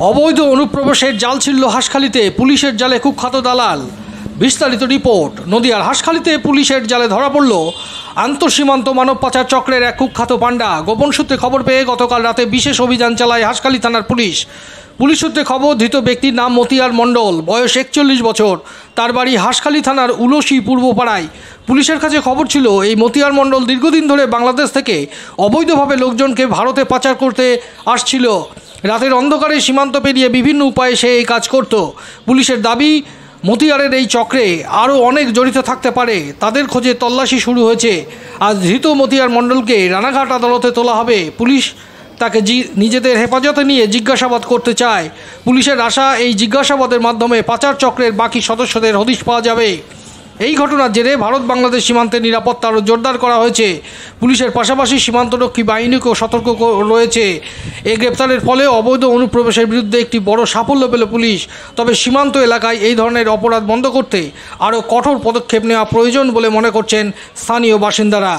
অবৈধ অনুপ্রবেশের জাল ছিল হাঁসখালিতে, পুলিশের জালে কুখ্যাত দালাল। বিস্তারিত রিপোর্ট। নদিয়ার হাঁসখালিতে পুলিশের জালে ধরা পড়ল আন্তঃসীমান্ত মানব পাচার চক্রের এক কুখ্যাত পাণ্ডা। গোপন সূত্রে খবর পেয়ে গতকাল রাতে বিশেষ অভিযান চালায় হাঁসখালি থানার পুলিশ। পুলিশ সূত্রে খবর, ধৃত ব্যক্তির নাম মতিয়ার মণ্ডল, বয়স 41 বছর। তার বাড়ি হাঁসখালি থানার উলসি পূর্বপাড়ায়। পুলিশের কাছে খবর ছিল এই মতিয়ার মণ্ডল দীর্ঘদিন ধরে বাংলাদেশ থেকে অবৈধভাবে লোকজনকে ভারতে পাচার করতে আসছিল। রাতের অন্ধকারে সীমান্ত পেরিয়ে বিভিন্ন উপায়ে সে এই কাজ করত। পুলিশের দাবি, মতিয়ারের এই চক্রে আরও অনেক জড়িত থাকতে পারে। তাদের খোঁজে তল্লাশি শুরু হয়েছে। আজ ধৃত মতিয়ার মণ্ডলকে রানাঘাট আদালতে তোলা হবে। পুলিশ তাকে নিজেদের হেফাজতে নিয়ে জিজ্ঞাসাবাদ করতে চায়। পুলিশের আশা, এই জিজ্ঞাসাবাদের মাধ্যমে পাচার চক্রের বাকি সদস্যদের হদিশ পাওয়া যাবে। এই ঘটনার জেরে ভারত বাংলাদেশ সীমান্তের নিরাপত্তা আরও জোরদার করা হয়েছে। পুলিশের পাশাপাশি সীমান্তরক্ষী বাহিনীকেও সতর্ক রয়েছে। এই গ্রেপ্তারের ফলে অবৈধ অনুপ্রবেশের বিরুদ্ধে একটি বড় সাফল্য পেল পুলিশ। তবে সীমান্ত এলাকায় এই ধরনের অপরাধ বন্ধ করতে আরও কঠোর পদক্ষেপ নেওয়া প্রয়োজন বলে মনে করছেন স্থানীয় বাসিন্দারা।